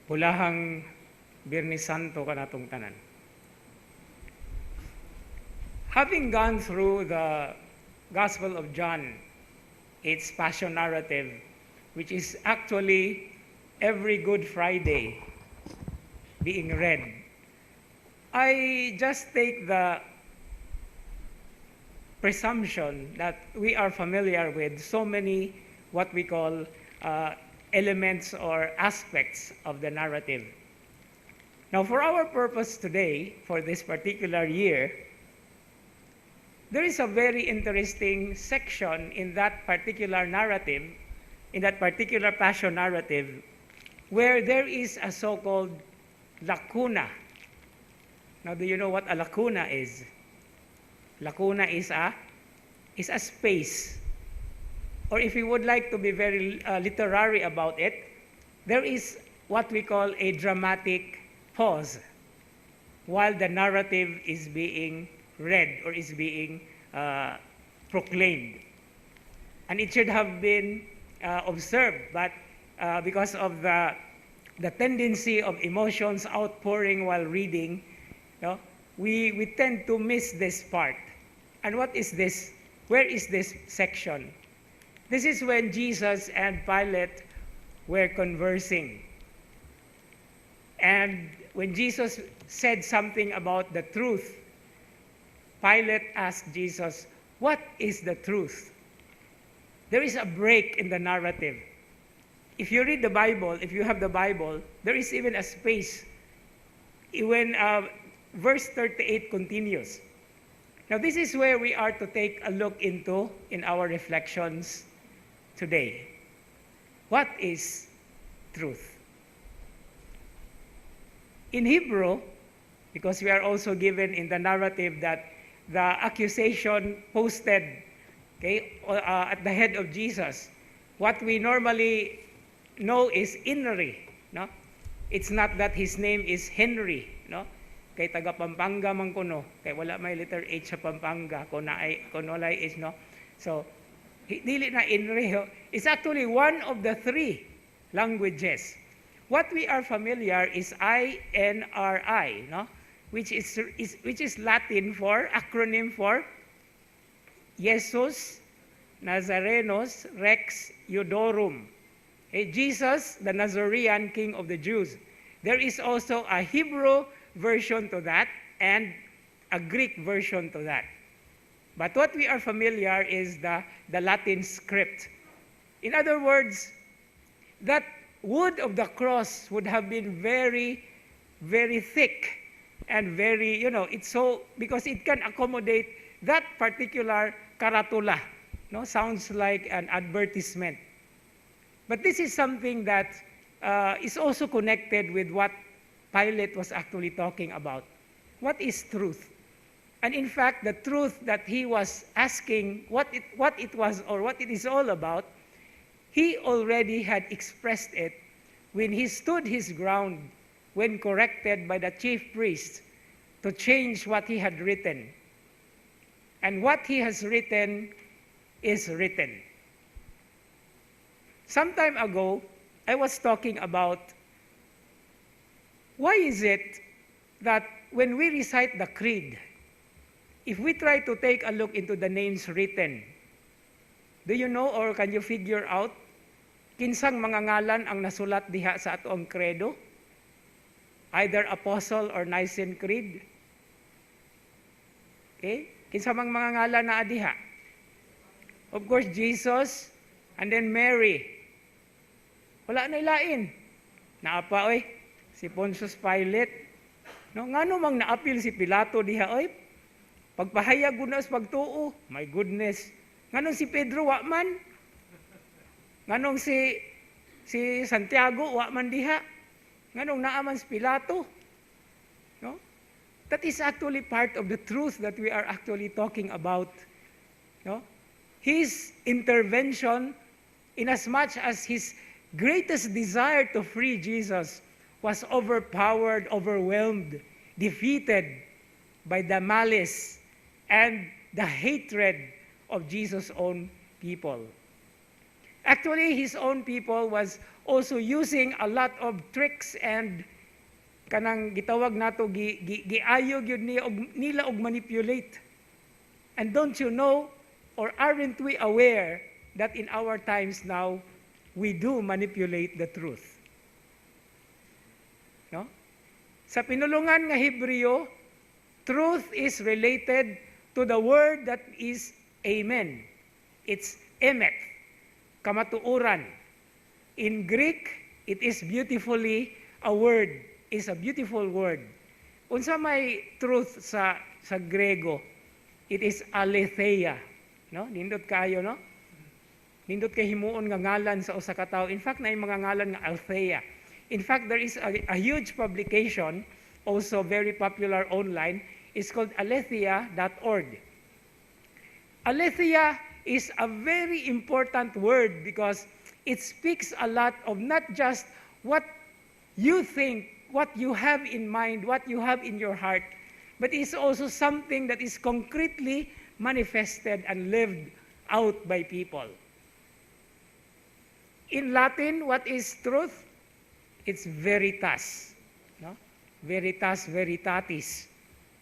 Hulahang Birnis Santo kanatong tanan. Having gone through the Gospel of John, its passion narrative, which is actually every Good Friday being read, I just take the presumption that we are familiar with so many what we call elements or aspects of the narrative. Now, for our purpose today, for this particular year, there is a very interesting section in that particular narrative, in that particular passion narrative, where there is a so-called lacuna. Now, do you know what a lacuna is? Lacuna is a space. Or if you would like to be very literary about it, there is what we call a dramatic pause while the narrative is being read or is being proclaimed. And it should have been observed, but because of the tendency of emotions outpouring while reading, we tend to miss this part. And what is this? Where is this section? This is when Jesus and Pilate were conversing. And when Jesus said something about the truth, Pilate asked Jesus, "What is the truth?" There is a break in the narrative. If you read the Bible, if you have the Bible, there is even a space when verse 38 continues. Now, this is where we are to take a look into in our reflections today. What is truth? In Hebrew, because we are also given in the narrative that the accusation posted at the head of Jesus, what we normally know is Inri. No? It's not that his name is Henry. No? Kay taga Pampanga man kuno, kay wala may letter H sa Pampanga, kuno lay H, no? So, dili na Inri. It's actually one of the three languages. What we are familiar is INRI, no? Which is Latin for, acronym for Jesus Nazarenos Rex Iudeorum. Jesus, the Nazarene King of the Jews. There is also a Hebrew version to that and a Greek version to that. But what we are familiar is the Latin script. In other words, that wood of the cross would have been very, very thick and very, it's so, because it can accommodate that particular karatula. No? Sounds like an advertisement. But this is something that is also connected with what Pilate was actually talking about. What is truth? And in fact, the truth that he was asking what it was or what it is all about, he already had expressed it when he stood his ground when corrected by the chief priest to change what he had written. And what he has written is written. Some time ago, I was talking about why is it that when we recite the creed, if we try to take a look into the names written, do you know or can you figure out kinsang mga ngalan ang nasulat diha sa atong credo? Either Apostle or Nicene Creed. Okay? Kinsang mga ngalan na diha? Of course, Jesus and then Mary. Wala na ilain. Naapa, oy, si Pontius Pilate. No, ngano mang naapil si Pilato diha, oy? Pagpahayag gud na sa pagtuo. My goodness. Nganong si Pedro wa man? Nganong si Santiago wa man diha? Nganong naaman si Pilato? No? That is actually part of the truth that we are actually talking about. No? His intervention, in as much as his greatest desire to free Jesus was overpowered, overwhelmed, defeated by the malice and the hatred of Jesus' own people. Actually, his own people was also using a lot of tricks and kanang gitawag nato giayog yun nila og manipulate. And don't you know, or aren't we aware that in our times now, we do manipulate the truth? No? Sa pinulungan nga Hebreo, truth is related to the word that is amen. It's emet, kamatuuran. In Greek, it is beautifully a word, is a beautiful word. Unsa may truth sa Grego, it is aletheia. No? Nindot kayo, no? Nindot kay himuon nga ngalan sa usa ka tawo. In fact, na mga ngalan nga aletheia. In fact, there is a huge publication, also very popular online, it's called aletheia.org. Aletheia is a very important word because it speaks a lot of not just what you think, what you have in mind, what you have in your heart, but it's also something that is concretely manifested and lived out by people. In Latin, what is truth? It's veritas. No? Veritas, veritatis.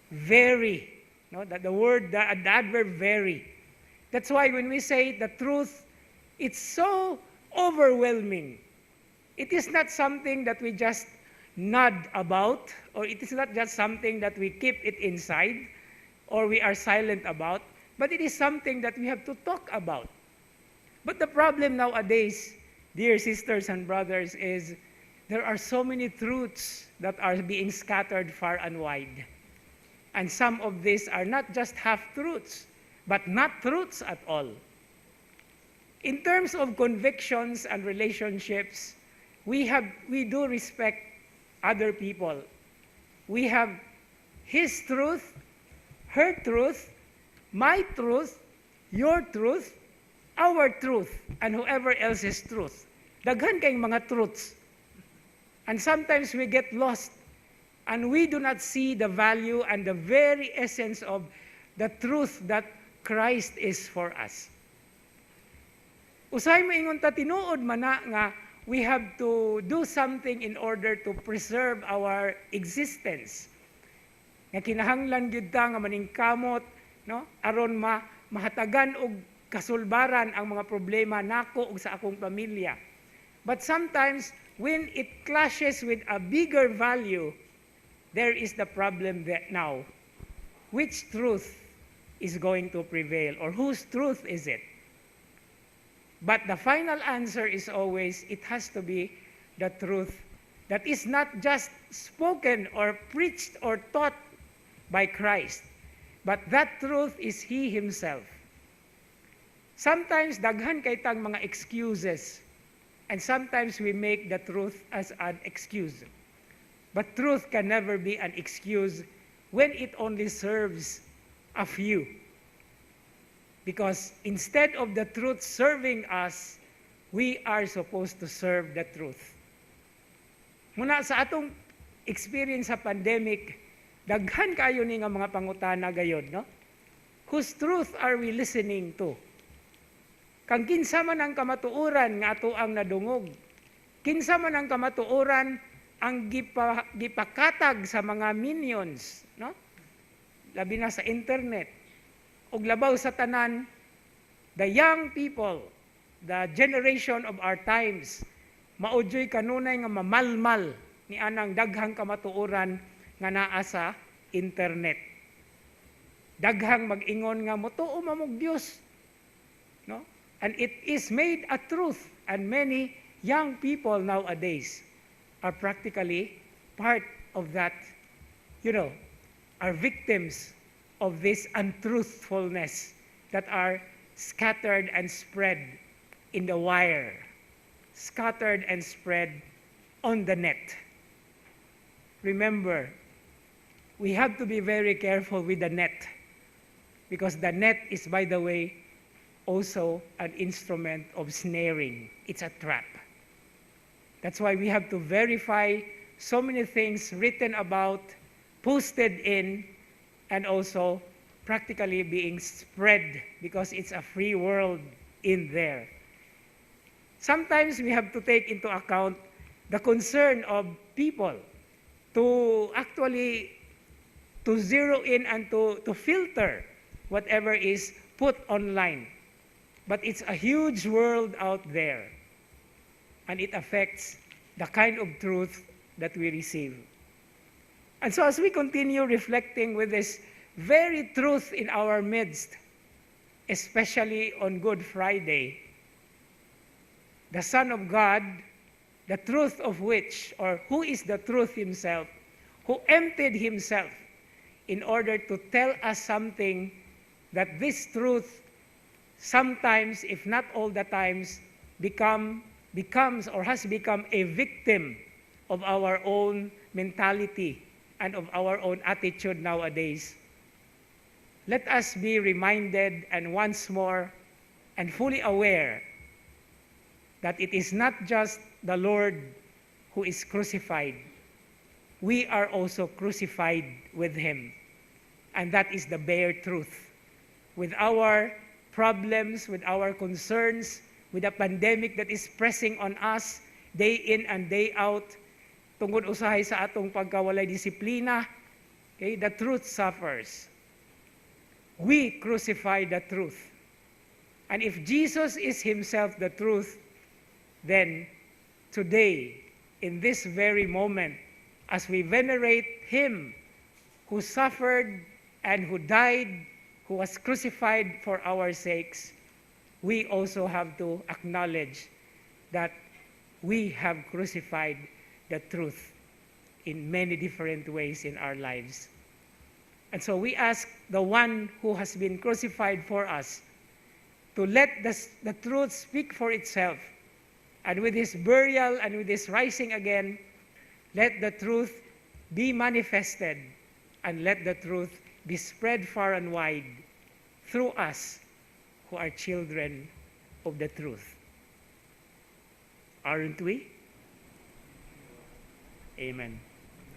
Very. No? The word, the adverb very. That's why when we say the truth, it's so overwhelming. It is not something that we just nod about, or it is not just something that we keep it inside, or we are silent about, but it is something that we have to talk about. But the problem nowadays, dear sisters and brothers, is there are so many truths that are being scattered far and wide. And some of these are not just half-truths, but not truths at all. In terms of convictions and relationships, we do respect other people. We have his truth, her truth, my truth, your truth, our truth, and whoever else's truth. Daghan kayong mga truths. And sometimes we get lost and we do not see the value and the very essence of the truth that Christ is for us. Usay maingon ta tinuod man na nga we have to do something in order to preserve our existence. Nga kinahanglan gyud ta nga maningkamot, no? Aron mahatagan og kasulbaran ang mga problema nako ug sa akong pamilya. But sometimes when it clashes with a bigger value, there is the problem that now. Which truth is going to prevail, or whose truth is it? But the final answer is always, it has to be the truth that is not just spoken or preached or taught by Christ, but that truth is He Himself. Sometimes daghan kay tang mga excuses, and sometimes we make the truth as an excuse. But truth can never be an excuse when it only serves a few. Because instead of the truth serving us, we are supposed to serve the truth. Muna sa atong experience sa pandemic, daghan kayo ni nga mga pangutana gayod, no? Whose truth are we listening to? Kang kinsa man ang kamatuoran nga ato ang nadungog. Kinsa man ang kamatuoran ang gipakatag sa mga minions, no? Labi na sa internet. Ug labaw sa tanan, the young people, the generation of our times, maudyoy kanunay nga mamalmal ni anang daghang kamatuoran nga naa sa internet. Daghang mag-ingon nga motuo mamog Dios, no? And it is made a truth, and many young people nowadays are practically part of that, are victims of this untruthfulness that are scattered and spread in the wire, scattered and spread on the net. Remember, we have to be very careful with the net, because the net is, by the way, also an instrument of snaring. It's a trap. That's why we have to verify so many things written about, posted in, and also practically being spread, because it's a free world in there. sometimes we have to take into account the concern of people to actually to zero in and to filter whatever is put online. But it's a huge world out there, and it affects the kind of truth that we receive. And so as we continue reflecting with this very truth in our midst, especially on Good Friday, the Son of God, the truth of which, or who is the truth himself, who emptied himself in order to tell us something that this truth sometimes, if not all the times, becomes or has become a victim of our own mentality and of our own attitude nowadays. Let us be reminded and once more and fully aware that it is not just the Lord who is crucified. We are also crucified with him. And that is the bare truth. With our problems, with our concerns, with the pandemic that is pressing on us day in and day out, tungod usahay sa atong pagkawalay disiplina, okay, the truth suffers. We crucify the truth. And if Jesus is himself the truth, then today, in this very moment, as we venerate him who suffered and who died, who was crucified for our sakes, we also have to acknowledge that we have crucified the truth in many different ways in our lives. And so we ask the one who has been crucified for us to let the truth speak for itself. And with his burial and with his rising again, let the truth be manifested and let the truth be spread far and wide through us who are children of the truth. Aren't we? Amen.